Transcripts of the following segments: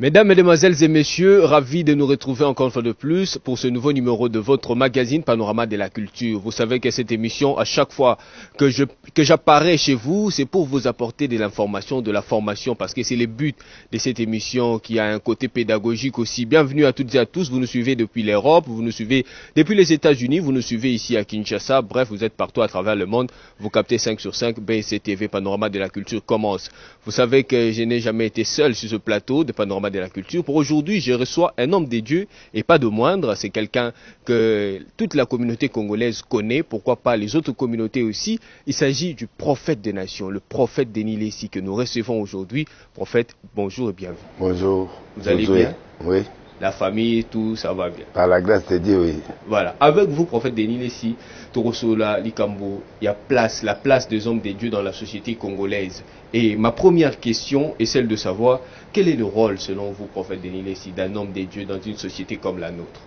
Mesdames, Mesdemoiselles et Messieurs, ravis de nous retrouver encore une fois de plus pour ce nouveau numéro de votre magazine Panorama de la Culture. Vous savez que cette émission, à chaque fois que j'apparais chez vous, c'est pour vous apporter de l'information, de la formation, parce que c'est le but de cette émission qui a un côté pédagogique aussi. Bienvenue à toutes et à tous, vous nous suivez depuis l'Europe, vous nous suivez depuis les États-Unis, vous nous suivez ici à Kinshasa, bref, vous êtes partout à travers le monde, vous captez 5 sur 5, BC TV, Panorama de la Culture commence. Vous savez que je n'ai jamais été seul sur ce plateau de Panorama de la Culture. Pour aujourd'hui, je reçois un homme de Dieu et pas de moindre. C'est quelqu'un que toute la communauté congolaise connaît, pourquoi pas les autres communautés aussi. Il s'agit du prophète des nations, le prophète Denis Lessi que nous recevons aujourd'hui. Prophète, bonjour et bienvenue. Bonjour. Vous allez bien? Oui. La famille, tout, ça va bien? Par la grâce de Dieu, oui. Voilà. Avec vous, prophète Denis Lessi, Torosola, Likambo, il y a la place des hommes de Dieu dans la société congolaise. Et ma première question est celle de savoir quel est le rôle, selon vous, prophète Denis Lessi, d'un homme de Dieu dans une société comme la nôtre?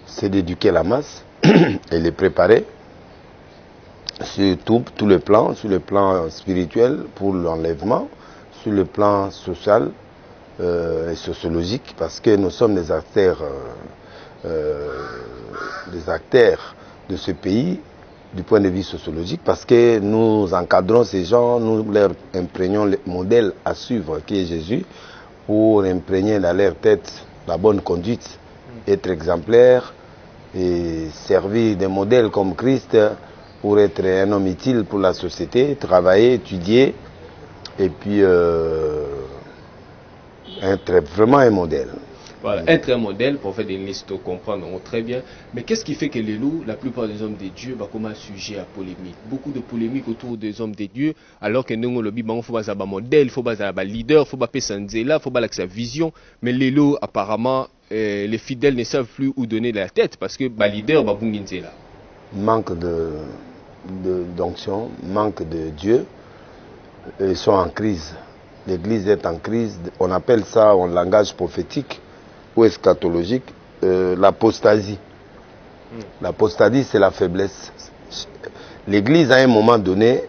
C'est d'éduquer la masse et les préparer sur tous les plans, sur le plan spirituel pour l'enlèvement, sur le plan social et sociologique, parce que nous sommes des acteurs de ce pays du point de vue sociologique, parce que nous encadrons ces gens, nous leur imprégnons le modèle à suivre qui est Jésus, pour imprégner dans leur tête la bonne conduite, être exemplaire et servir des modèles comme Christ pour être un homme utile pour la société, travailler, étudier et puis être vraiment un modèle. Voilà, être un modèle, prophète Denis Lessi, comprendre très bien. Mais qu'est-ce qui fait que les loups, la plupart des hommes de Dieu, comme un sujet à polémique? Beaucoup de polémiques autour des hommes de Dieu, alors que nous, le Bible, il faut un modèle, il faut un leader, il faut un sanzela, il faut sa vision. Mais les loups, apparemment, les fidèles ne savent plus où donner la tête parce que le leader, là. Manque d'onction, manque de Dieu, ils sont en crise. L'Église est en crise. On appelle ça, en langage prophétique ou eschatologique, l'apostasie. L'apostasie, c'est la faiblesse. L'Église, à un moment donné,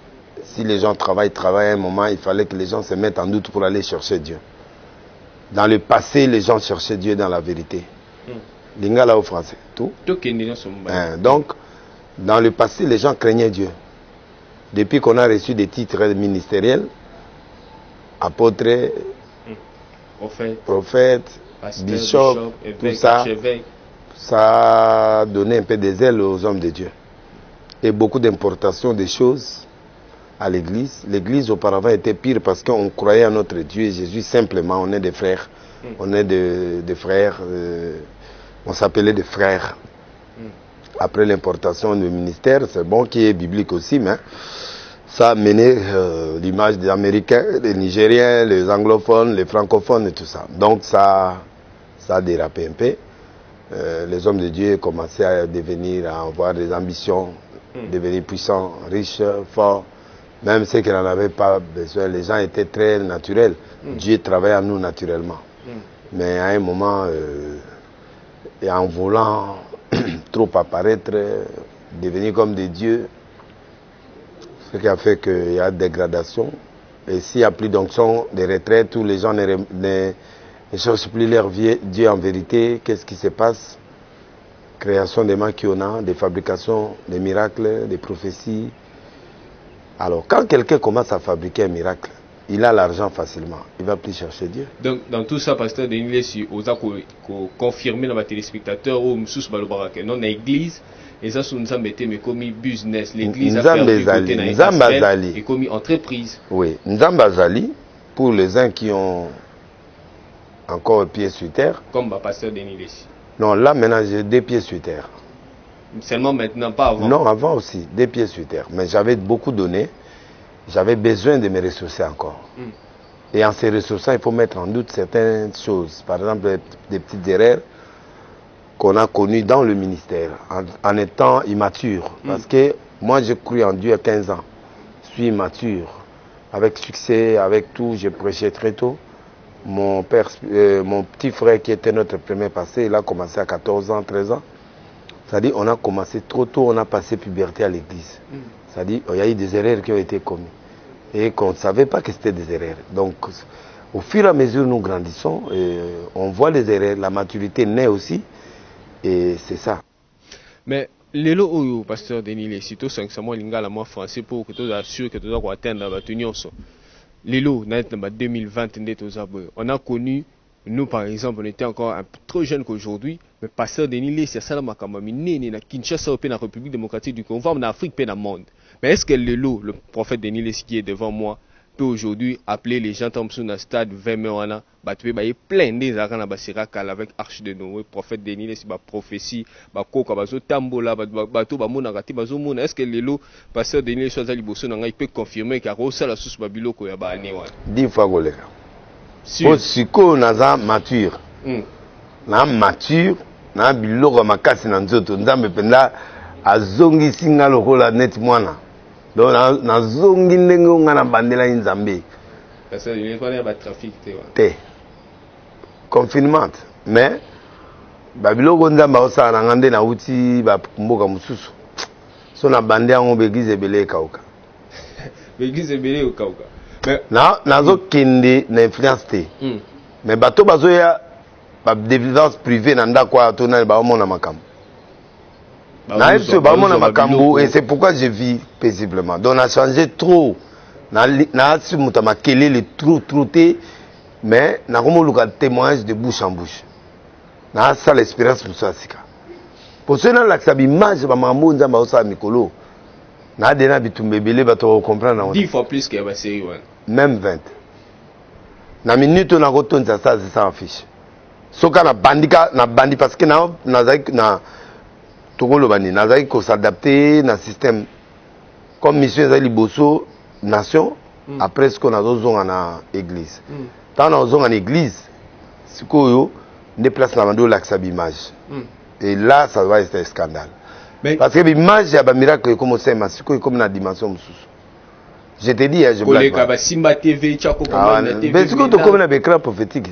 si les gens travaillent à un moment, il fallait que les gens se mettent en doute pour aller chercher Dieu. Dans le passé, les gens cherchaient Dieu dans la vérité. Lingala au français, tout. Donc, dans le passé, les gens craignaient Dieu. Depuis qu'on a reçu des titres ministériels, apôtre, prophète, bishop, tout ça, ça a donné un peu des ailes aux hommes de Dieu. Et beaucoup d'importation des choses à l'église. L'église auparavant était pire parce qu'on croyait à notre Dieu et Jésus simplement. On est des frères. On est des frères. On s'appelait des frères. Après l'importation du ministère, c'est bon qui est biblique aussi, mais ça a mené l'image des Américains, les Nigériens, les anglophones, les francophones et tout ça. Donc ça a dérapé un peu. Les hommes de Dieu commençaient à avoir des ambitions, devenir puissants, riches, forts. Même ceux qui n'en avaient pas besoin, les gens étaient très naturels. Dieu travaillait en nous naturellement. Mais à un moment, et en voulant trop apparaître, devenir comme des dieux, ce qui a fait qu'il y a dégradation. Et s'il n'y a plus d'onction, des retraites, tous les gens ne cherchent plus leur Dieu en vérité, qu'est-ce qui se passe? Création des maquiona, des fabrications, des miracles, des prophéties. Alors, quand quelqu'un commence à fabriquer un miracle, il a l'argent facilement. Il ne va plus chercher Dieu. Donc, dans tout ça, pasteur Denis Lessi, vous avez confirmé dans les téléspectateurs ou non l'église, et ça, nous avons été commis business. L'église a perdu côté et commis entreprise. Oui, Nzambazali, pour les uns qui ont encore pieds sur terre. Comme pasteur Denis Lessi. Non, là maintenant j'ai des pieds sur terre. Seulement maintenant, pas avant. Non, avant aussi, des pieds sur terre. Mais j'avais beaucoup donné. J'avais besoin de me ressourcer encore. Et en se ressourçant, il faut mettre en doute certaines choses. Par exemple, des petites erreurs qu'on a connues dans le ministère, en étant immature. Parce que moi, j'ai cru en Dieu à 15 ans. Je suis immature. Avec succès, avec tout, j'ai prêché très tôt. Mon petit frère qui était notre premier passé, il a commencé à 14 ans, 13 ans. C'est-à-dire on a commencé trop tôt, on a passé puberté à l'église. C'est-à-dire il y a eu des erreurs qui ont été commises. Et qu'on ne savait pas que c'était des erreurs. Donc Au fur et à mesure nous grandissons, on voit les erreurs, la maturité naît aussi, et c'est ça. Mais les lots, pasteur Denis, les sites, sincèrement, l'ingala moi français pour que tu assures que tu dois atteindre la tenue. Les lots, en 2020, on a connu, nous par exemple, on était encore un peu trop jeunes qu'aujourd'hui, mais pasteur Denis, c'est ça la makamamine, na Kinshasa, au la République démocratique du Congo, en Afrique, dans le monde. Mais est-ce que les lots, le prophète Denis, qui est devant moi, peut aujourd'hui appeler les gens comme sur le stade 20 mai, il y a plein des arènes avec Arche de Noé, prophète Denis, c'est ma prophétie, est-ce que les lots, pasteur Denis, il peut confirmer qu'il y a la source babilo ko ya ba ani wana 10 fois goleka si ko naza mature na mature na biloko makasi na nzoto nzambe penda azongisi nga lokola net mwana donc nazongi ndenge nga na bandela nzambe parce que il y a pas trafic te confinement mais babiloko nzambe osala na ngande na uti ba mboka mususu so na bande yango begize belé kauka begize belé kauka mais nazo kende na influence te mais bato bazoya ba déviance privée na ndako ato na ba mona makambo na eso ba mona makambo et c'est pourquoi je vis paisiblement donc on a changé trop na si mutama kele le trop té mais na comme le témoignage de bouche en bouche na ça l'expérience pour ça sika pour cela l'accès image ba mambo nzamba osa mikolo na dena bitumbe belé bato comprendre 10 fois plus que ba série one même 20 na minute on a retourné ça c'est ça affiche soka na bandi parce que na tokolo bani nazaki ko s'adapter na système comme mission ezali bosso nation après ce qu'on a zonga na église tant na zonga na église sikoyo ne place na bando l'accès image et là ça va être un scandale parce que l'image ya ba miracle comme ça sikoyo comme na dimension mususu. Je te dis, je blague pas. Simba TV, tu as compris la TV. Mais ce que tu as comme un écran prophétique.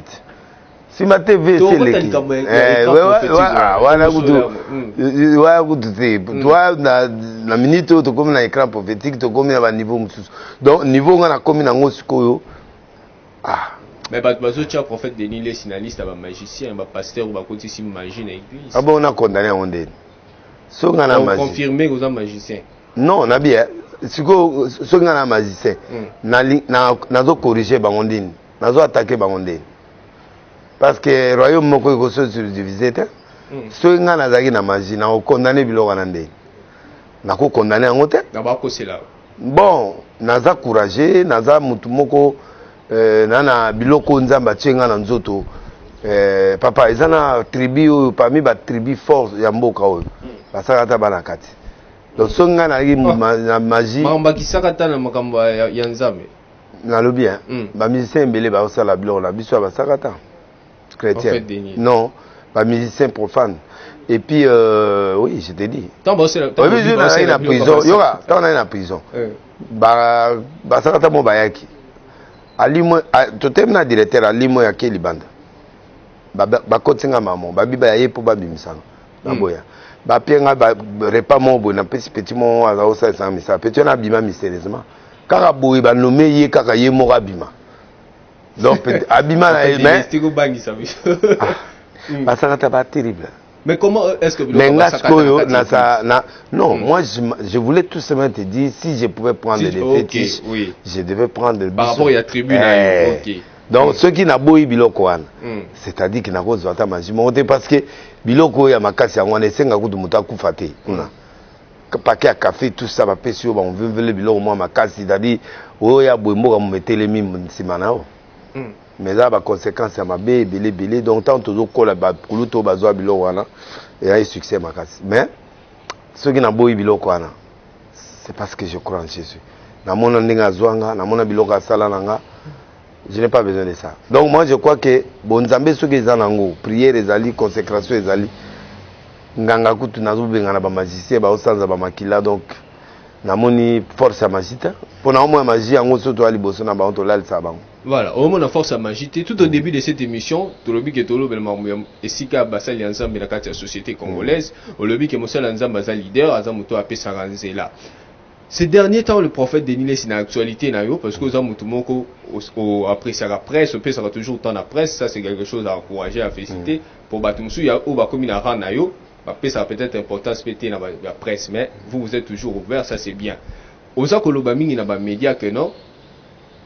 Simba TV, c'est l'équipe. Toi, la minute où tu as comme un écran prophétique, tu as comme un niveau. Donc, niveau où on a comme un angle. Mais tu as prophète Denis, les finalistes, un magicien, un pasteur, ou un côté si magie dans l'église. Ah bon, on a condamné à Ondé. On a confirmé que vous êtes magicien. Non, on a bien. Si vous êtes un magicien, vous corriger Bangondine, vous attaquer Bangondine. Parce que le royaume moko est divisé. Si vous êtes un magicien, vous condamnez Bilorandé. Vous condamnez en hôtel. Bon, vous êtes courageux, vous êtes mutumoko, nana biloko nzamba tchenga na nzoto. Papa, ils ont une tribu, parmi les tribus fortes, il y a un mboka. Parce que c'est un kati. Donc, si on a la magie. Na lobi hein. Ba musicien belé ba osala biloko na biso ba sakata. Chrétien. Non, ba musicien profane. Et puis oui, je te dis. Tant ba osala. Oui, je suis en prison. Yoga, tant on est en prison. Ba sakata mo bayaki. Ali mo totem na directeur ali mo ya keli banda. Ba kotinga maman, ba biba ye po ba bimisanga. Na boya. Ba pienga ba repas mo bo na petit mo aza osa ça mais ça petit na bima mystérieusement. Kaka boy ba nommé ye kaka ye mo abima. Donc abima na mais ba ça va terrible. Mais comment est-ce que non, moi je voulais tout simplement te dire si je pouvais prendre des fétiches, je devais prendre des par rapport à la tribu donc ceux qui n'a boy biloko wana c'est-à-dire qu'il n'a pas besoin de magie monter parce que biloko ya makasi ya ngwana esenga kudu muta kufate kuna paquet à café tout ça va pesi yo ba on veut le biloko moi makasi c'est-à-dire oya boy mboka mu metele mi simanao mais là, les conséquences, c'est belé. Donc, tant que tu as des kuluto bazwa biloko wana, il y a un succès makasi. Mais, ceux qui n'ont pas eu biloko wana, c'est parce que je crois en Jésus. Na mona ndinga zwanga, na mona biloko asala nanga, je n'ai pas besoin de ça. Donc, moi, je crois que bon nzambe ceux qui sont nango, prière ezali, consécration ezali, nganga kutu nazo benga na ba magicien ba osanza ba makila donc na moni force à magita. Pour na mo magie yango soto ali boso na ba onto lal sa bango. Voilà, au moins on force à magiter. Tout au début de cette émission, tout le but que Tolo Belmamouam et Sika Bassal Yanzam la société congolaise, au lobby que Moussa Lanzam Baza leader, Azamuto Apé Saranzela. Ces derniers temps, le prophète Denis c'est une actualité, parce que après ça la presse, ça sera toujours autant la presse, ça c'est quelque chose à encourager, à féliciter. Pour Batumsu, il y a comme une arène, ça a peut-être importance péter dans la presse, mais vous êtes toujours ouvert, ça c'est bien. Osa Kolobaming, il y a des médias que non,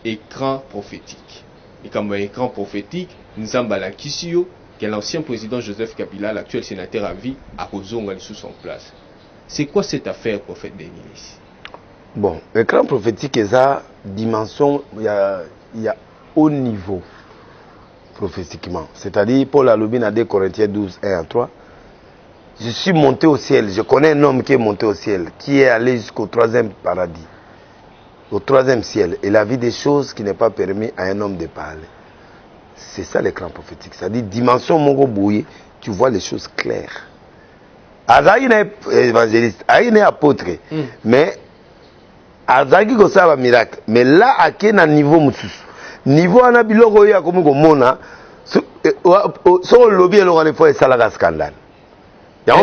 écran prophétique. Et comme écran prophétique, Nzambala Kisio, qui est l'ancien président Joseph Kabila, l'actuel sénateur à vie, à Kozonga sous son place. C'est quoi cette affaire, prophète Denis? Bon, l'écran prophétique est à dimension, il y a haut niveau prophétiquement. C'est-à-dire, Paul Alobin a 2 Corinthiens 12, 1 à 3. Je suis monté au ciel. Je connais un homme qui est monté au ciel, qui est allé jusqu'au 3e paradis, au 3e ciel. Il a vu des choses qui n'est pas permis à un homme de parler. C'est ça l'écran prophétique. C'est-à-dire, dimension mongo bouillé, tu vois les choses claires. Azaï n'est évangéliste, Azaï n'est apôtre, mais Azaki ko ça va miracle. Mais là, à quel niveau moussous? Niveau à Nabiloko ya comme mona, so lobby alors les fois ça la scandale. Y'a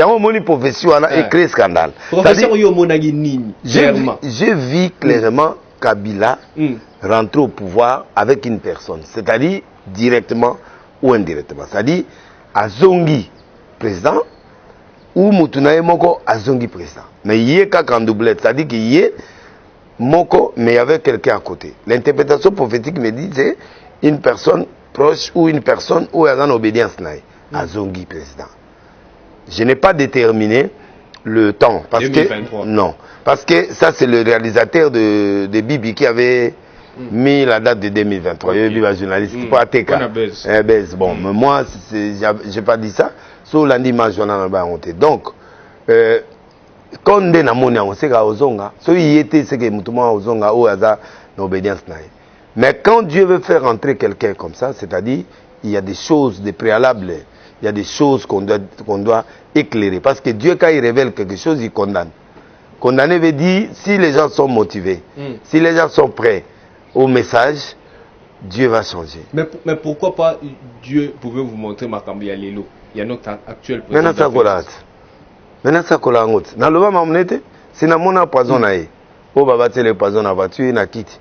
un moni profession a créé scandale. Professeur yo monagi nini? Je vis clairement Kabila rentrer au pouvoir avec une personne, c'est-à-dire directement ou indirectement. C'est-à-dire Azongi président ou Mutunaye Moko Azongi président. Mais il y a qu'en doublette, c'est-à-dire qu'il y a Moko, mais il y avait quelqu'un à côté. L'interprétation prophétique me dit c'est une personne proche ou une personne où il y a une obédience Azongi président. Je n'ai pas déterminé le temps. Parce 2023. Que, non. Parce que ça, c'est le réalisateur de Bibi qui avait mis la date de 2023. Il y a un journaliste. Pas TK. Bon, mais moi, je n'ai pas dit ça. Sur lundi, ma journal n'a pas honte. Donc, quand on est dans le monde, on sait qu'Ozonga, ce qui était, c'est que Moutouma Ozonga, ou Aza, l'obédience n'a. Mais quand Dieu veut faire entrer quelqu'un comme ça, c'est-à-dire, il y a des choses, des préalables. Il y a des choses qu'on doit éclairer. Parce que Dieu, quand il révèle quelque chose, il condamne. Condamner veut dire, si les gens sont motivés, si les gens sont prêts au message, Dieu va changer. Mais pourquoi pas Dieu pouvait vous montrer Makambia Lelo? Il y a notre actuel président. Maintenant, ça colle. Maintenant, ça colle en route. Dans le bas, c'est dans mon poison. Oh, bah, le poison a battu, il a quitté.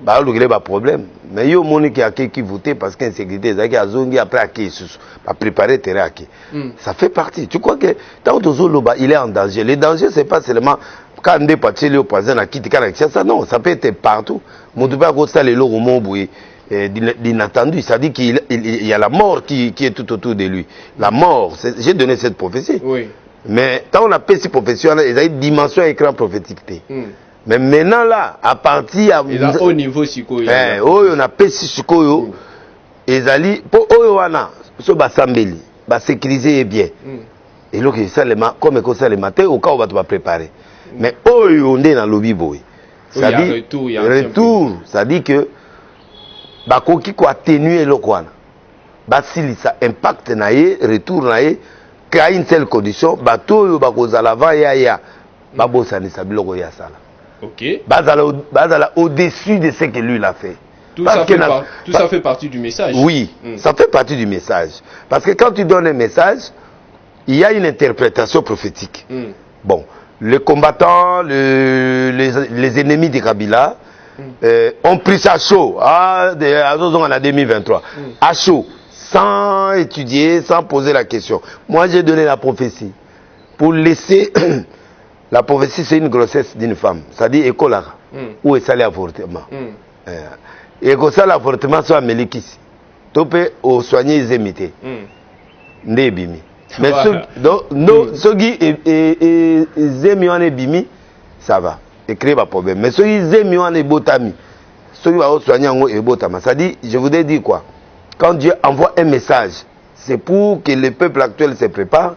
Bah, il y a un problème. Mais il y a des gens qui votent parce qu'il y a une sécurité. Il y a des gens qui ont préparé le terrain. Ça fait partie. Tu crois que tant que il est en danger. Le danger, ce n'est pas seulement quand on est parti au poison à quitter. Non, ça peut être partout. Mais tu peux pas les lots d'inattendu. C'est-à-dire qu'il y a la mort qui est tout autour de lui. La mort, j'ai donné cette prophétie. Oui. Mais quand on appelle ces professions, il y a une dimension écran prophétique. Mais maintenant là, à partir au niveau psycho, on a pesi psycho, ezali pour oyoana, so basambeli, ba sécuriser bien. Et donc ça le comme ça le matin au cas où tu vas préparer. Mais oyo ndé na lobby boy. Ça dit retour, ça dit que ba koki ko atténuer le kwana. Ba sili ça impact na ye, retour na ye, créer une seule condition, ba to yo ba kozala va ya ba bosani sa biloko ya sala. Ok. Bazala au-dessus de ce que lui l'a fait. Tout ça fait partie du message. Oui, ça fait partie du message. Parce que quand tu donnes un message, il y a une interprétation prophétique. Bon, les combattants, les ennemis de Kabila ont pris ça chaud, en 2023, à chaud, sans étudier, sans poser la question. Moi, j'ai donné la prophétie pour laisser... La prophétie, c'est une grossesse d'une femme. C'est-à-dire, écolara. Où est ça l'avortement? Et que ça, l'avortement soit mélikis. Tu peux soigner les imités. Ndébimi. Mais ceux qui aiment bimi, ça va. Et créer un problème. Mais ceux qui aiment botami, ceux qui vont soigner en botama. C'est-à-dire, je voudrais dire quoi? Quand Dieu envoie un message, c'est pour que le peuple actuel se prépare,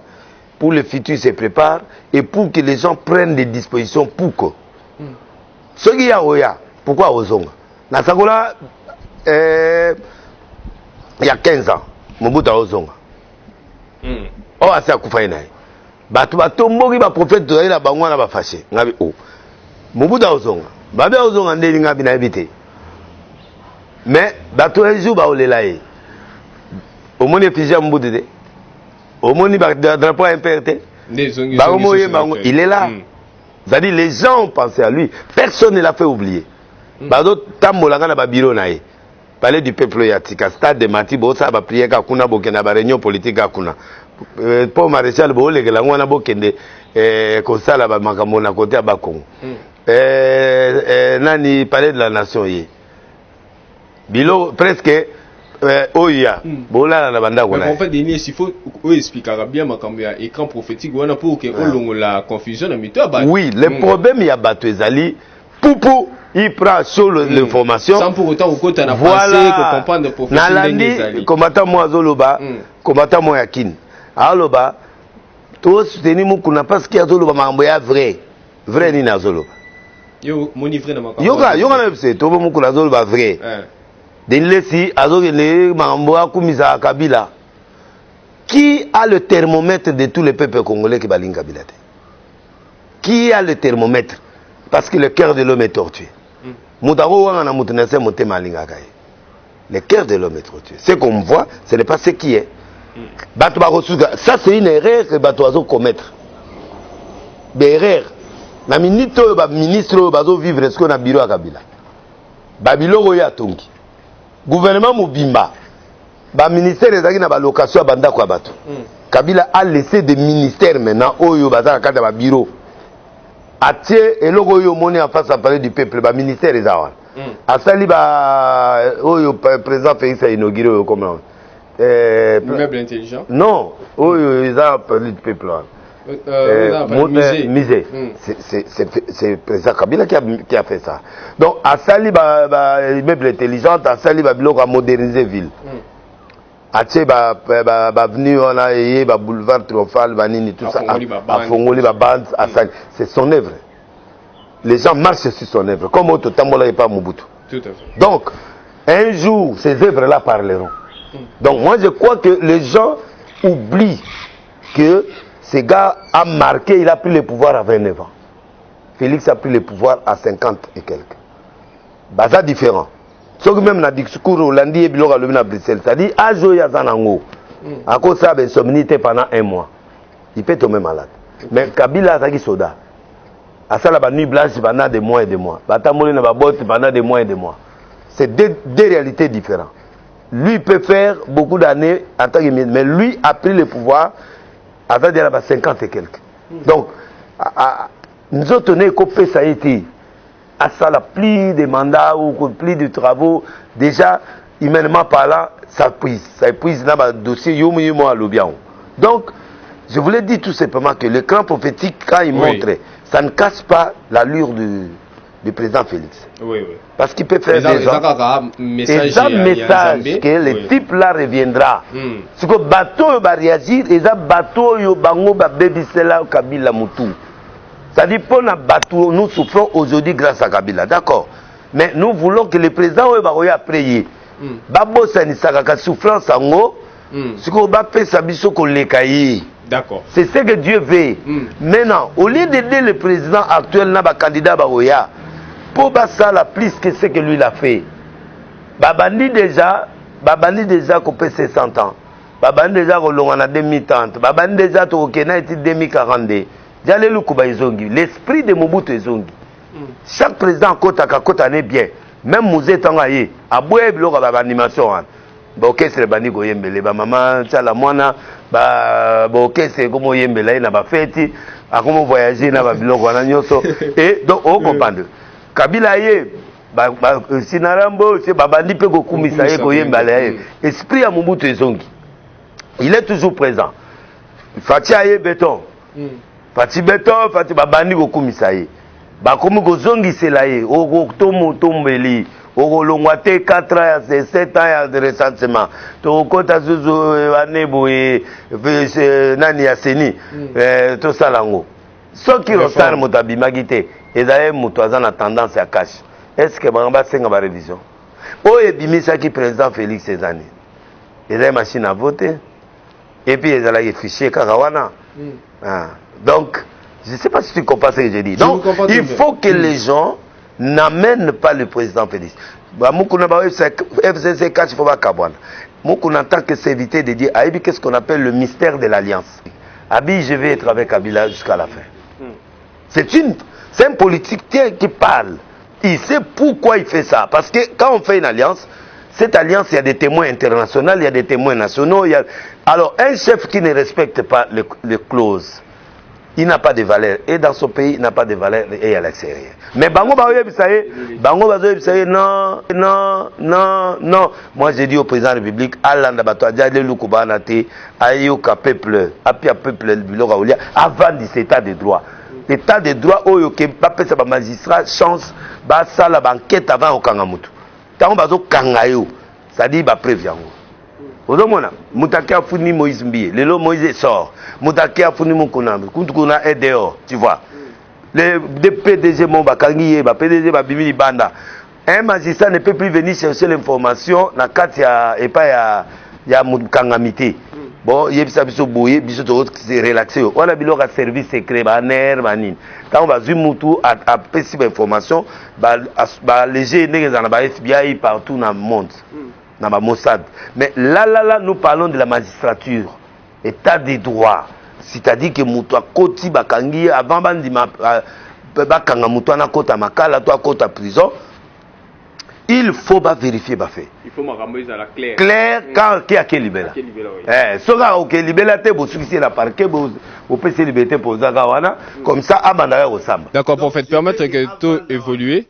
pour le futur se prépare et pour que les gens prennent des dispositions pour que. Ce qui y a Oya, pourquoi Ozonga? Nasakola, il y a 15 ans, Mobuta Ozonga. Oh, c'est à Koufaïnaï. Batu Batombogi, ba prophète de la Bangwana ba fâché. Ngabi o. Mobuta Ozonga. Babe Ozonga ndeli ngabi na habité. Mais Batu Eju ba olelaye. Au monde effigie Mbudede. Au monde, drapeau impérité. Il est là. C'est-à-dire les gens ont pensé à lui. Personne ne l'a fait oublier. Bado tambolanga na babiro na ye. Palais du peuple yatika stade de Matibo ça va prier kakuna bokena ba réunion politique kakuna. Pour maréchal bo legela ngwana bokende kosala ba makambo na côté ba Congo. Nani palais de la nation ye. Bilo presque oya bola na banda ko na. En fait Denis il faut expliquer bien makambo ya écran prophétique wana pour que on la confusion na mito ba. Oui, le problème ya bato ezali Poupou, il prend sur l'information. Sans pour autant, on a pensé que comprendre le prophétie. Nalandi, combattant moi Zoloba, combattant moi Yakin. Aloba, tous soutenir mon kuna parce qu'il y a Zoloba mamboya vrai. Vrai ni na Zoloba. Yo, mon vrai na makambo. Yoga na c'est tout mon kuna Zoloba vrai. Den lesi azogene mamboya kumisa Kabila. Qui a le thermomètre de tous les peuples congolais qui balinga Kabila? Qui a le thermomètre? Parce que le cœur de l'homme est tortué. Le cœur de l'homme est tortué. Ce qu'on voit, ce n'est pas ce qui est. Ça, c'est une erreur que les gens commettent. Des erreurs. Le ministre va vivre ce qu'on a bureau à Kabila. Babilo Roya Tongi. Gouvernement Moubimba. Le ministère des Agina a location à Banda Kwabato. Kabila a laissé des ministères maintenant. Oyo Bazar Kada bureau. Atie et logo yo moni en face à parler du peuple ba ministère des arts. Asali ba oyo président Félix a inauguré comment meuble intelligent. Non, oyo ils ont parlé du peuple là. Musée. C'est président Kabila qui a fait ça. Donc Asali ba meuble intelligent, Asali ba biloko a moderniser ville. Atie ba venu on a yé ba boulevard Triomphal banini tout ça à Fongoli ba bande Asali c'est son œuvre. Les gens marchent sur son œuvre comme autre Tambola et pas Mobutu. Tout à fait. Donc un jour ces œuvres là parleront. Donc moi je crois que les gens oublient que ce gars a marqué, il a pris le pouvoir à 29 ans. Félix a pris le pouvoir à 50 et quelques. Baza différent. Ce que même dans le discours hollandais et à Bruxelles, c'est-à-dire Ajo Yazanango, à cause de ça, insomnité pendant un mois. Il peut tomber malade. Mais Kabila a dit soda. À ça, la nuit blanche pendant des mois et des mois. Batamoli n'a pas botte pendant des mois et des mois. C'est deux réalités différentes. Lui peut faire beaucoup d'années en tant que ministre, mais lui a pris le pouvoir à 50 et quelques. Donc, nous autres, on est coupés, ça a été. À ça, la plus de mandats ou plus de travaux, déjà, humainement parlant, ça épuise dans le dossier Yomu à l'Obian. Donc, je voulais dire tout simplement que l'écran prophétique, quand il montre, ça ne casse pas l'allure du président Félix. Oui, oui. Parce qu'il peut faire des message que le type là reviendra. Ce que bateau va réagir, et ça bateau yo bango ba baby cela Kabila Moutou. C'est-à-dire, pour nous, nous souffrons aujourd'hui grâce à Kabila, d'accord. Mais nous voulons que le président va prier. Babo Sanisaka souffrance en haut, ce qu'on va faire, c'est d'accord. C'est ce que Dieu veut. Maintenant, au lieu d'aider le président actuel, n'a pas candidat Baroya, pour ça la plus que ce que lui l'a fait. Babandi déjà qu'on peut 600 ans. Babandi déjà qu'on a 2030. Babandi déjà qu'on a 2042. L'esprit de Mobutu est zongi. Chaque président Kota n'est bien. Même Mouzé Tangaye, à Boué, il y a une animation. Ok, c'est le bani Goyembele. Maman, la moana, ok, c'est comme Goyembele, il n'a pas fait. À comment voyager, il n'a pas fait. Et donc, on comprend. Kabila Ye, Sinarambo, c'est Babandi Pego Kumisaye Goyembele. Esprit à Mobutu est zongi. Il est toujours présent. Fatiaye béton. Fati beto, fati babandi ko kumisaye. Ba komi ko zongi selaye, o tomo tombeli, o longwate 4 ans, 7 ans de ressentiment. To kota zuzu anebo nani ya seni, to salango. Ce qui ressort motabi magite, ezaye muto azana tendance à cash. Est-ce que banga senga ba révision? O ebimisa ki président Félix Cezanne. Ezaye machine à voter. Et puis ezaye fichier kakawana. Donc, je ne sais pas si tu comprends ce que je dis. Donc, il faut que les gens n'amènent pas le président Félix. FCC 4, il faut pas Kabwana. Moukouna, en tant que s'éviter de dire, Aïbi, qu'est-ce qu'on appelle le mystère de l'alliance. Abi, je vais être avec Kabila jusqu'à la fin. C'est une. C'est un politicien qui parle. Il sait pourquoi il fait ça. Parce que quand on fait une alliance, cette alliance, il y a des témoins internationaux, il y a des témoins nationaux. Alors, un chef qui ne respecte pas les clauses, il n'a pas de valeur. Et dans son pays, il n'a pas de valeur et à l'extérieur. Mais Bango non. Moi, j'ai dit au président de la République, avant de cet état de droit. L'état de droit, il magistrat chance, ça la banquette avant au Kangamutu. Tant que Kangayo, ça dit, prévient. Ozomona mutaki afuni Moïse Mbie lelo Moïse sort mutaki afuni Mukuna Kuntukuna est dehors, tu vois. Les PDG mon bakangi ba PDG ba bimili banda. Un magistrat ne peut plus venir chercher l'information na kati ya epa ya mukangamité. Bon, yebisa biso boye biso to relaxer. Wala biloko service secret ba ner manine. Quand on va zu mutu a pesi ba information ba léger ndenge za na ba FBI partout dans le monde. Mossad. Mais là, nous parlons de la magistrature, état des droits. C'est-à-dire que Moutoua Koti Bakangi, avant Bandima Bakanga Moutoua na Kota Makala, toi Kota prison, il faut vérifier. Il faut m'arranger à la claire. Claire, quand qui a quel libéla. Soga ok libéla te bo succès la parquet bo PC liberté pour Zagawana comme ça Abandaya au Samba. D'accord, pour fait permettre que tout évoluer.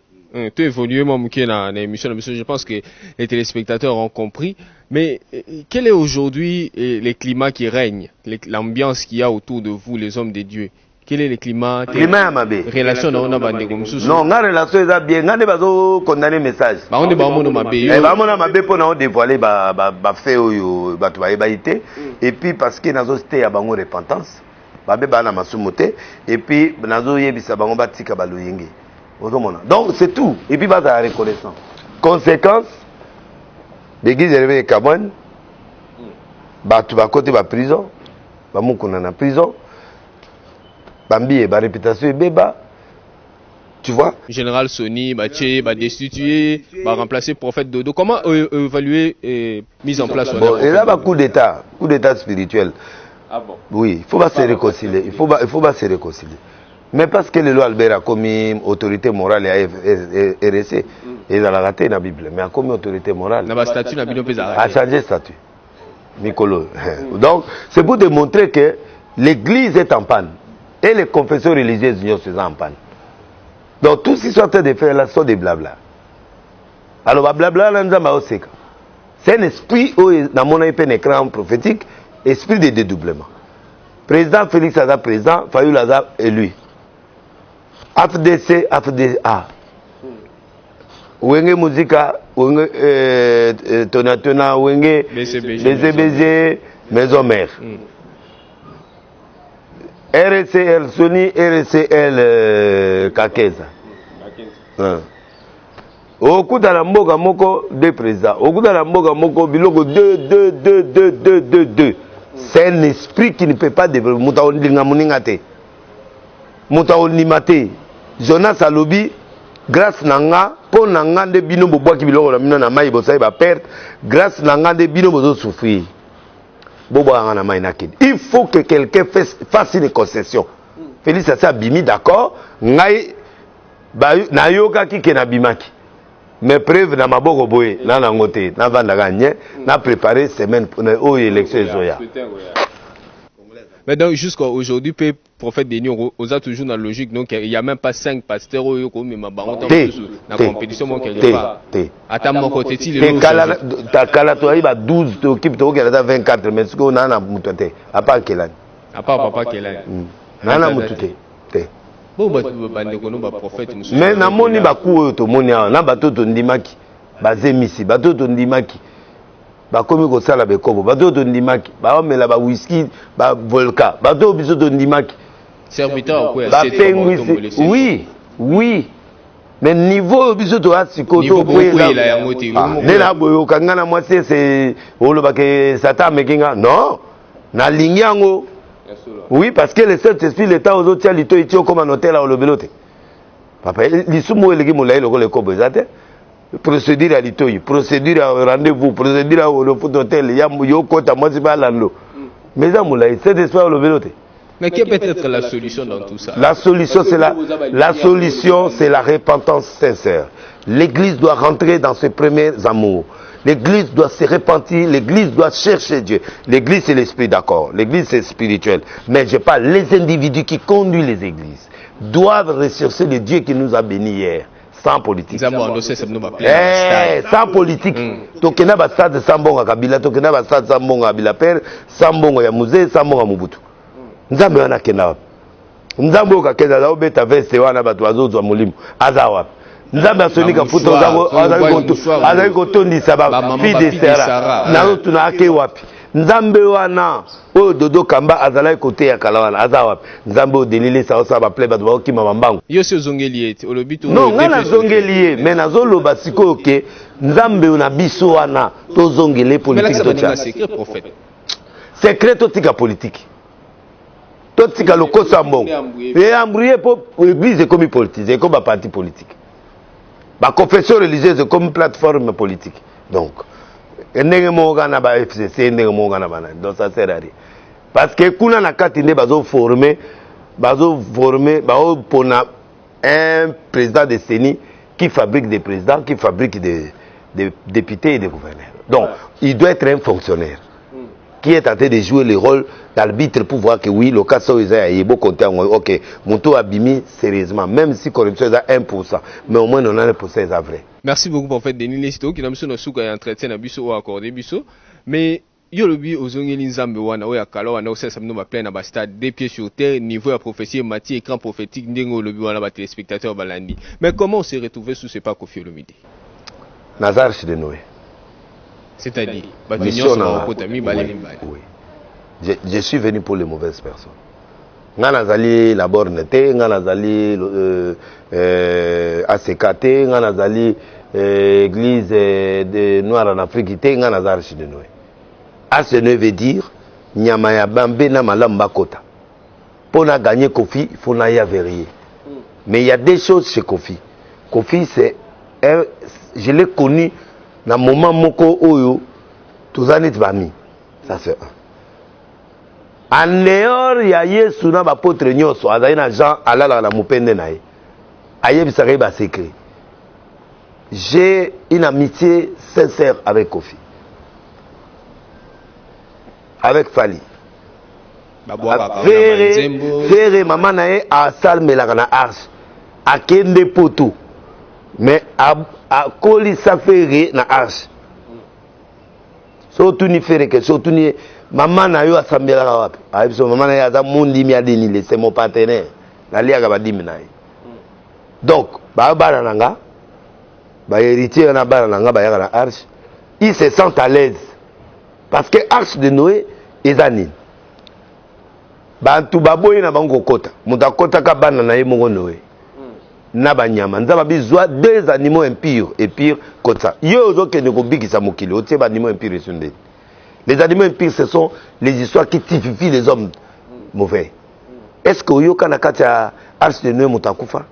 Tout évolué, moi, dans l'émission, je pense que les téléspectateurs ont compris. Mais quel est aujourd'hui le climat qui règne, l'ambiance qu'il y a autour de vous, les hommes de Dieu? Quel est le climat? Relation non, la relation est bien. On a condamné message. On a dévoilé et puis parce que nous avons repentance, et puis nous avons donc c'est tout. Et puis, il va y avoir la reconnaissance. Conséquence, l'église est arrivée à Cameroun, tu vas côté de la prison, tu vas dans la prison, Bambi et la réputation est béba. Tu vois? Général Soni, Baché, destitué, remplacer le prophète Dodo. Comment évaluer mise en place? Bon, et là, coup d'état spirituel. Ah bon? Oui, il ne faut pas se réconcilier. Il faut pas se réconcilier. Mais parce que le loi Albert a commis autorité morale et RSC, il a raté dans la Bible, mais a commis autorité morale. A changé statut. Nicolo. Donc, c'est pour démontrer que l'église est en panne. Et les confessions religieuses sont en panne. Donc, tout ce qu'ils sont en train de faire là sont des blabla. Alors, blabla, c'est un esprit, dans mon écran prophétique, esprit de dédoublement. Président Félix Aza, président, Fayoul Aza et lui. AFDA. Wenge Muzika, Wenge Tonatona, Wenge BCBG, Maison Mère. RCL Sony, RCL Kakeza. Au coup de la mboga moko, deux présidents. Au coup de la mboga moko, biloko deux. C'est un esprit qui ne peut pas développer. Moutaonimate. Jonas Alobi, grâce nanga, pour nanga de bino bobo qui biloko la mina na mai bosa ba perte, grâce nanga de bino bozo souffrir. Bobo anga na mai nakid. Il faut que quelqu'un fasse une concession. Félix Assa bimi d'accord, ngai ba na yoka ki ke na bimaki. Mais preuve na maboko boye na ngote na vanda gagné, na préparer semaine pour l'élection zoya. Mais donc jusqu'à aujourd'hui, le prophète Denis, on a toujours dans la logique, donc il n'y a même pas 5 pasteurs qui ont mis la compétition. À mon côté, il y a 12 équipes qui ont 24, mais ce qu'on a à Moutouté, à part Kélan. À part Papa Kélan. Nana Moutouté. Mais na moni bakou to moni na bato to ndimaki bazemisi bato to ndimaki bakomi ko sala bekobo bato to ndimaki ba omela ba whisky ba vodka bato biso to ndimaki serviteur quoi oui mais niveau biso to asiko to ne la boyo kangana moi c'est olobake satan mekinga non na lingiango. Oui, parce que le Saint-Esprit, l'État aux autres, il est comme un hôtel à Olobelote. Papa, il procédure à l'itoy, procédure à rendez-vous, procédure à hôtel, il y a un côté à moi, c'est pas l'ando. Mais ça, le Saint-Esprit à Olobelote. Mais quelle peut être la solution dans tout ça? La solution, c'est la repentance sincère. L'Église doit rentrer dans ses premiers amours. L'Église doit se repentir, l'Église doit chercher Dieu. L'Église, c'est l'esprit, d'accord. L'Église, c'est spirituel. Mais je parle, les individus qui conduisent les églises doivent rechercher le Dieu qui nous a bénis hier. Sans politique. Sans politique. Tokena ba stade sambonga kabila, tokena ba stade sambonga kabila père, sambonga ya musée, sambonga mubutu. Nzambe wana kena wapi? Nzambe okakeza za obeta veste wana batu bazozwa mulimo. Aza wapi? Nzambe asonika futo zabo azali kotondisa ba fille de Sarah. Na tuna ake wapi? Nzambe wana o dodo kamba azala côté ya kalawana aza wapi? Nzambe o delile sa osa ba play batu ba okima mambango. Yo se zongeli ete olobito. Non, ngana zongeli mais nazolo basiko ke Nzambe ona biso wana to zongele politique to tia. Secret prophète. Secret to tika politique. To tika lokosa mbongo. Et embrouiller pour l'église comme politique, comme parti politique. La confession religieuse est comme plateforme politique. Donc, donc ça sert à rien. Parce que kuna na katine bazo former pour un président de CENI qui fabrique des présidents, qui fabrique des députés et des gouverneurs. Donc, il doit être un fonctionnaire qui est en train de jouer le rôle d'arbitre pour voir que oui, le cas est beau compter, ok, Mouto Abimi, sérieusement, même si la corruption est à 1%, mais au moins 90% est vrai. Merci beaucoup pour faire Denis Lesito, qui n'a pas eu entretien à Bisso ou accordé Bisso, mais Yolobi aux Ongeli Nzambe wana oya kala wana osa samno ba plein na ba stade des pieds sur terre niveau à prophétie Mathieu écran prophétique ndengo lobi wana ba téléspectateurs balandi. Mais comment on s'est retrouvé sous ce pas Koffi Olomide? Nazar de Noé. C'est-à-dire, je suis venu pour les mauvaises personnes. Nganazali la bornete, nganazali ACKT, nganazali église de Noir en Afrique, nganazar de Noé. Asene veut dire nyamaya bambe na malamba kota. Pour gagner Koffi, il faut y vérifier. Mais il y a des choses chez Koffi. Koffi, c'est je l'ai connu dans le moment moko oyo tous années bami. Ça c'est un. En dehors ya Yesu na ba potre nyoso azali na Jean alala na mupende na ye. Ayebisaka ba secret. J'ai une amitié sincère avec Koffi. Avec Fali. Fere maman na ye a salmelaka na arche. Akende poto. Mais a koli safere na arche. Surtout ni fere que surtout ni maman na yo asambelaka wapi. Abiso maman na ye aza mundi mi adeni c'est mon partenaire. Na liaka ba dimi na ye. Donc ba bana nanga ba héritier na bana nanga ba yaka na arche. Ils se sentent à l'aise parce que arche de Noé ezani. Bantu baboyi na bango kota. Mutakota ka bana na ye mongo Noé. Nabanyama nzaba bizwa deux animaux impurs et pires comme ça. Yo ozoke ne kobikisa mokili otie ba animaux impurs sunde. Les animaux impurs ce sont les histoires qui typifient les hommes mauvais. Est-ce que oyoka na kati ya arche de Noé mutakufa?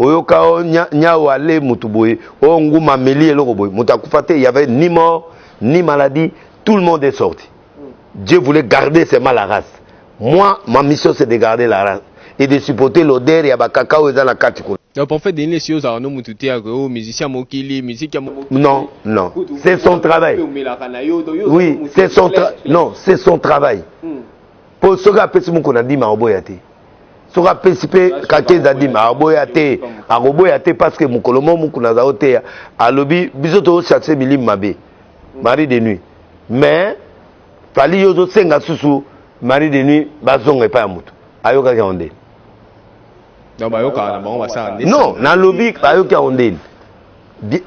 Oyoka nya wale mutuboye, o nguma meli eloko boye mutakufa te, il y avait ni mort ni maladie, tout le monde est sorti. Dieu voulait garder ses mal à race. Moi, ma mission c'est de garder la race et de supporter l'odeur ya ba cacao dans la kati. Donc en fait Denis Lesio za no mututi agro musicien mokili musique non, c'est son travail. Oui, c'est son non, c'est son travail. Pour ce gars pesi moko na dima oboyate. So ga pesi pe kakeza dima oboyate, aroboyate parce que mokolomo moko na za ote alobi bizoto chercher milim mabe. Mari de nuit. Mais fali yozo senga susu mari de nuit bazonga pa ya mutu. Ayoka ka onde. Non, dans le lobby,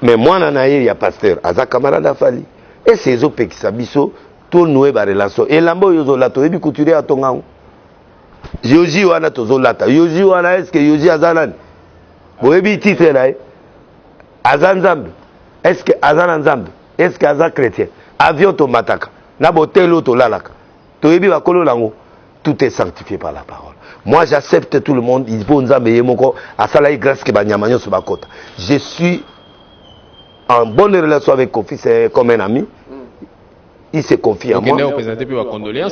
mais moi, il y a pasteur, Aza camarade Fali. Et ces autres qui s'habillent, tout noué par relation. Et là-bas, ils ont la toile, couturier à ton gang. Yoji wana tozo lata. Yoji wana est-ce que Yoji Azanan? Vous avez titre là. Azan Zamb. Est-ce que Azan Zamb? Est-ce que Azan chrétien? Avion to mataka. Nabotelo to lalaka. Toyebi bakolo lango. Tout est sanctifié par la parole. Moi, j'accepte tout le monde. Je suis en bonne relation avec Koffi, c'est comme un ami. Il se confie en moi.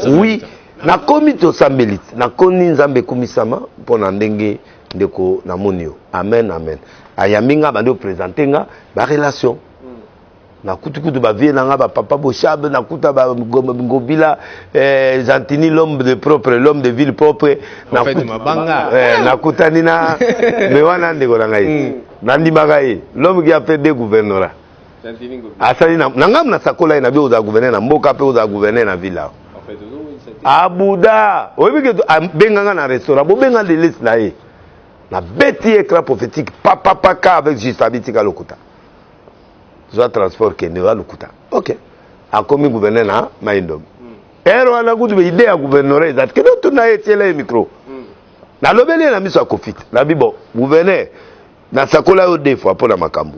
Oui, na komi to sambelit na koni nzambe kumisama pona ndenge ndeko na monio amen amen ayaminga bando présenter nga ba relation na kutu ba vie na nga ba papa Bochab na kuta ba ngobila Gentini l'homme de propre l'homme de ville propre na fait mabanga na kutani na me wana ndeko na ngai na ndimaka ye l'homme qui a fait des gouvernorats asali na ngam na sakola na bi oza gouverner na mboka pe oza gouverner na ville Abuda oyebi ke benganga na restaurant bo benga de liste na ye na beti écran prophétique papa paka avec Justabiti Lokuta soit transport que ne va Lokuta OK a commis gouverneur na Maindom ero ana kutu be idée ya gouverneur ezat que tout na etiela le micro na lobeli na miso akofit na bibo gouverneur na sakola yo deux fois pour na makambo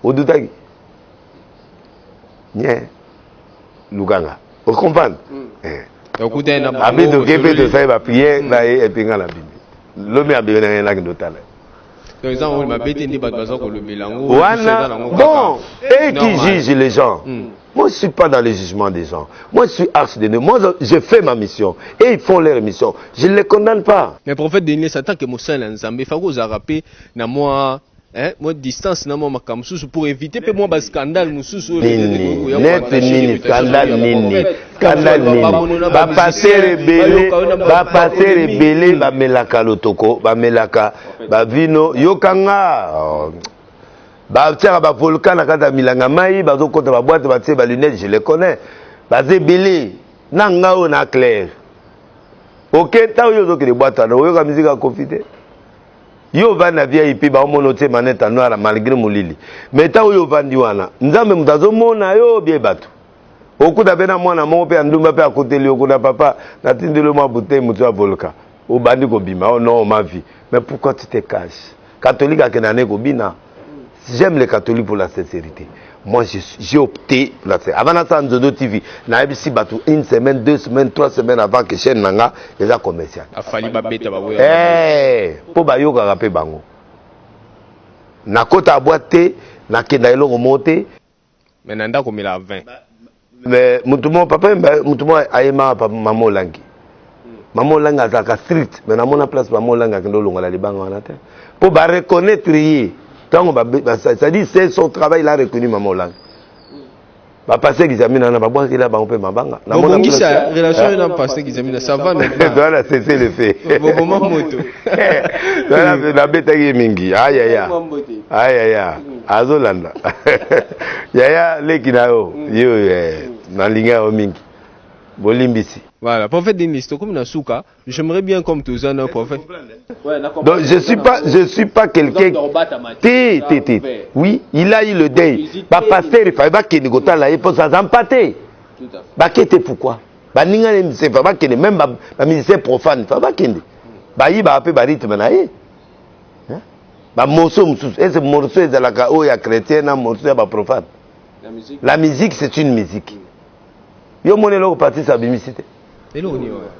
odutaki nye Luganga vous comprenez Abi de Québec de ça va prier là et pinga la Bible l'homme a bien na kindotala donc ça on m'a bêté ndi bazo ko le bilango bon et qui juge les gens moi je suis pas dans le jugement des gens moi je suis arche de Dieu moi je fais ma mission et ils font leur mission je ne les condamne pas mais prophète Denis Satan que mosala nzambe fa ko zarape na moi moi distance na moi makamsusu pour éviter pe moi ba scandale mususu net nini scandale nini ba passer rebelle ba melaka lotoko ba melaka ba vino yokanga ba tiara ba volcan na kata milanga mai ba zo kota ba boîte ba tie ba lunettes je les connais ba zebele na ngao na clair OK ta yo zo ke boîte na yo ka musique a confiter yo vana VIP ba omono te maneta noire malgré molili mais ta yo vandi wana nzambe mutazo mona yo bie batu okuta bena mwana mo pe andumba pe akoteli okuta papa na tindelo ma bouteille mutu a volka o bandi ko bima oh non ma vie mais pourquoi tu te caches catholique a kenane ko bina j'aime les catholiques pour la sincérité moi j'ai opté la avant na Nzodo TV na ebisi batu une semaine 2 semaines 3 semaines avant que chaîne nanga eza commercial afali ba beta ba boya po ba yoka rapé bango na kota boîte na kenda eloko monter mais nanda ko mila 20 mais mutumo papa mutumo ayema papa mama Olangi mama Olangi azaka street mais na mona place mama Olangi akendo longola libanga wana te po ba reconnaître yi ça dit c'est son travail il a reconnu maman Olangi va passer examiner na ba bois qu'il a ba on peut mabanga na mona relation na passer examiner ça va maintenant voilà c'est le fait moment moto voilà na beta mingi aïe azolanda yaya leki na yo na linga o mingi bolimbisi. Voilà, prophète Denis, comme Nasuka, j'aimerais bien comme tous un prophète. Donc je suis pas quelqu'un. Oui, il a eu le deuil. Ba pasteur il fallait qu'il négota là pour ça empater. Ba kete pourquoi? Ba ninga c'est pas que même ba musicien profane, ça va kende. Ba yi ba pe ba rythme na ye. Ba morceau mususu, est-ce morceau est la ka o ya chrétien na morceau ya ba profane. La musique c'est une musique. Yo moni loko Patrice Abimisi.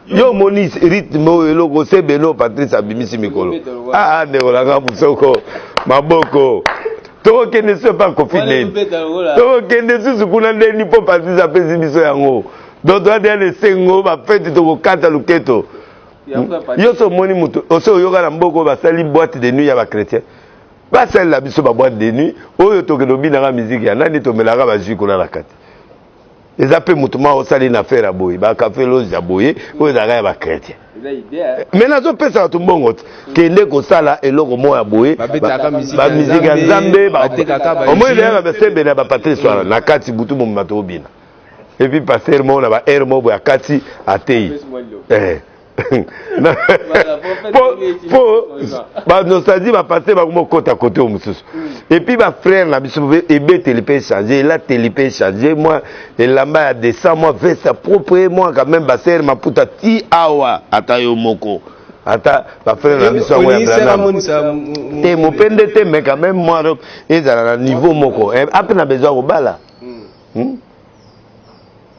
Yo moni rythme eloko se beno Patrice Abimisi mikolo. Ah ne olanga musoko maboko. To kende se pas confiner. To kende susu kuna ndeni po Patrice apesi biso yango. Donc doit aller sengo ba fete to ko kata luketo. Yo so moni muto oso yoka na mboko ba sali boîte de nuit ya ba chrétien. Ba sali la biso ba boîte de nuit oyo to kendo bina ka musique ya nani to melaka ba jus kuna la kati. Les appels moutuma au salé na faire à boy, ba café loge à boy, ou les arrêts à chrétien. Mais na zo pesa tout bon kende ko sala eloko mo ya boy, ba musique ya Nzambe, ba au moins d'ailleurs ba sembe na ba Patrice soir na kati butu mo mato obina. Et puis passer mo na ba air mo ya kati atei. Pour nostalgie va passer ba mo côté à côté au mususu. Et puis ma frère na biso et télépé changer là télépé changer moi et là-bas à descend moi fait sa propre moi quand même ba ser ma puta ti awa atayo moko ata ba frère na biso moi et mon pende te mais quand même moi et à niveau moko après na besoin au bala.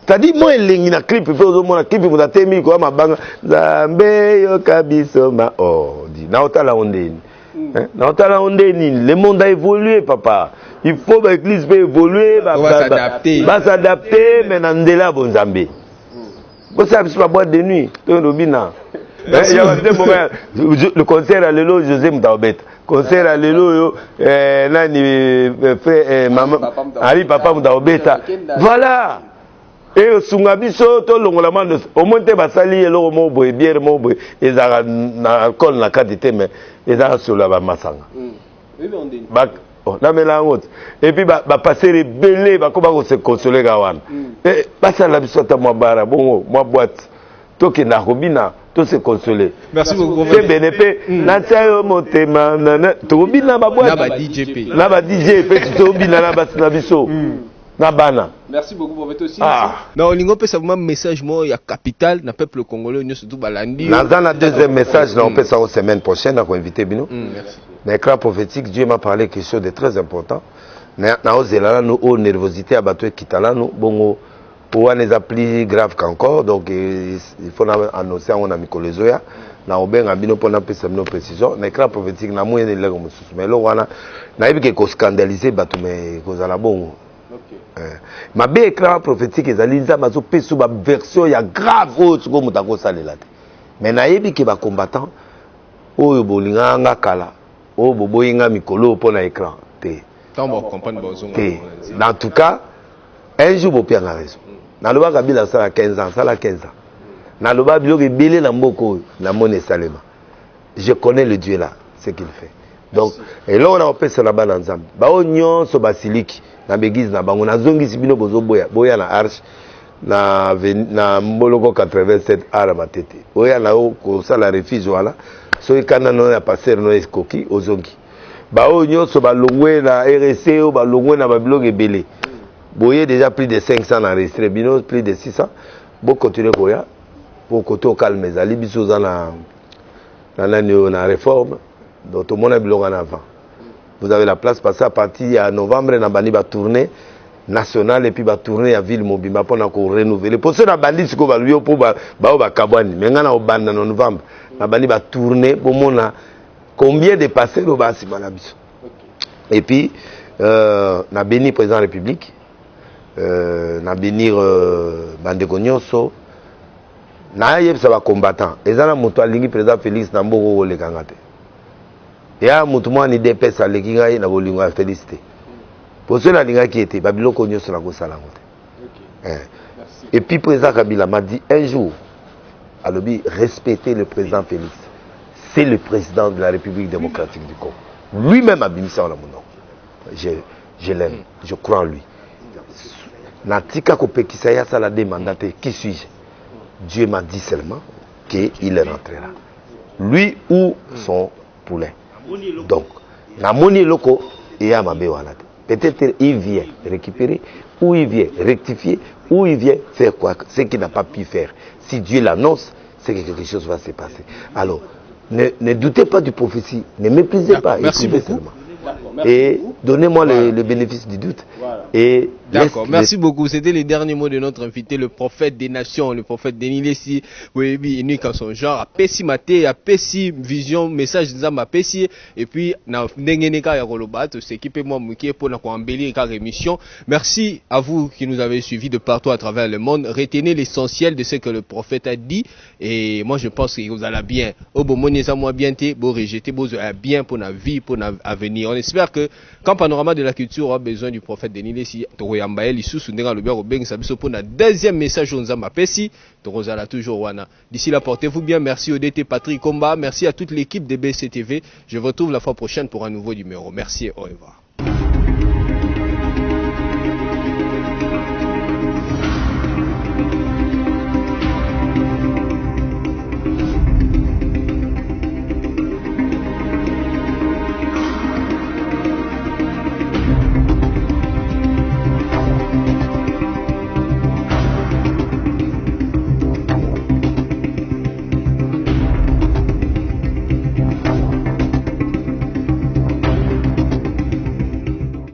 C'est-à-dire moi elengi na clip fait ozomona clip vous atemi ko mabanga Nzambe yo kabiso ma oh dit na otala ondeni na otala ondeni le monde a évolué papa il faut que l'église peut évoluer va s'adapter mais na ndela bon Nzambe Vous savez, c'est la boîte de nuit. Le concert à l'élo, José Mtaobet. Concert à l'élo, maman, Ari Papa Mtaobeta. Voilà. Et Sungabiso, tout le monde, au moins, tu vas salir le mot, bière, mot, et ça a alcool, la qualité, mais ils ont sur la massanga. Et puis, passer les belés, comment se consoler, Gawan. Et passer la biso, ta moi, bara, bon, moi, boîte. Tout qui n'a robina, tout se consoler. Merci beaucoup. C'est bénéfique. Nathalie Motema, tu robina, ma boîte. Naba DJP. Naba DJ, tu robina, na biso. Merci beaucoup pour votre aussi. Non, on peut savoir un message moi il y a capital na peuple congolais nous surtout balandi. Dans un deuxième message on peut ça la semaine prochaine on va inviter Bino. Merci. L'écran prophétique Dieu m'a parlé quelque chose de très important. Na ozela nous au nervosité abattu kitala nous bongo pour les applis grave qu'encore donc il faut annoncer on a mikolezoya na obenga Bino pour na pesa Bino précision. L'écran prophétique na moyen de comme mais là wana na yebi que scandaliser batu mais kozala bongo. Ma belle écran prophétique ezaliza mazo pesu ba version ya grave o tsiko mutako salela te mais na yebi ke ba combattant oyo bolinga nga kala o boboyinga mikolo pona écran te tambo comprendre bozonga en tout cas un jour bo pianga raison na loba kabila sala 15 ans sala 15 ans na loba biloki belé na mboko na mone salema je connais le Dieu là ce qu'il fait donc et là on a opé sur la bas ensemble ba onyo so basiliki na begise na bango na zongisi bino bozo boya na arche na mboloko 87 ara matete boya na ko sala refuge wala so ikana no ya passer no eskoki ozongi ba onyo so balongwe na RC o balongwe na babiloko ebele boye déjà plus de 500 enregistrés bino plus de 600 bo continuer koya pour koto calme zali biso za na réforme donc tout le monde a biloko en avant. Vous avez la place parce qu'à partir de novembre, on a une tournée nationale et puis une tournée à ville mobile pour renouveler. Pour ça, on a bandit ce qu'on va lui pour Kabani. Mais on a une en novembre. On a une tournée pour mon combien de passés au bas et puis on a béni le président de la République, on a béni Bandeko Nyonso, on a eu des combattants. Et ça, on a le président Félix Nambo le Kangate. Et à Moutouma ni DPS à l'équipe na bolingo félicité. Pour cela linga qui était babilo konyo sur la gosala ngote. Et puis président Kabila m'a dit un jour à l'objet respecter le président Félix. C'est le président de la République démocratique du Congo. Lui-même a bimisa en mon nom. Je l'aime, je crois en lui. Natika kopekisaya sala demandate qui suis-je? Dieu m'a dit seulement qu'il est rentré là. Lui ou son poulet. Donc, la monnaie loco et à ma béwanate. Peut-être il vient récupérer, ou il vient rectifier, ou il vient faire quoi, ce qu'il n'a pas pu faire. Si Dieu l'annonce, c'est que quelque chose va se passer. Alors, ne doutez pas du prophétie, ne méprisez pas. Merci beaucoup. Seulement. Et donnez-moi le bénéfice du doute. Voilà. Et d'accord, merci beaucoup. C'était les derniers mots de notre invité, le prophète des nations, le prophète Denis Lessi. Oui, unique en son genre. A Pessi Maté, a Pessi Vision, message de a Pessi. Et puis, na Nengeneka ya Rolobat, c'est qui peut moi moukier pour nous embellir car émission. Merci à vous qui nous avez suivis de partout à travers le monde. Retenez l'essentiel de ce que le prophète a dit. Et moi, je pense que vous allez bien. Au bon moment, ça moi bien, beau rejeter, beau bien pour la vie, pour l'avenir. On espère que quand Panorama de la culture aura besoin du prophète Denis Lessi, pour la deuxième message on a Pessi, toujours wana. D'ici là, portez-vous bien. Merci au DT Patrick Komba, merci à toute l'équipe de BCTV. Je vous retrouve la fois prochaine pour un nouveau numéro. Merci et au revoir.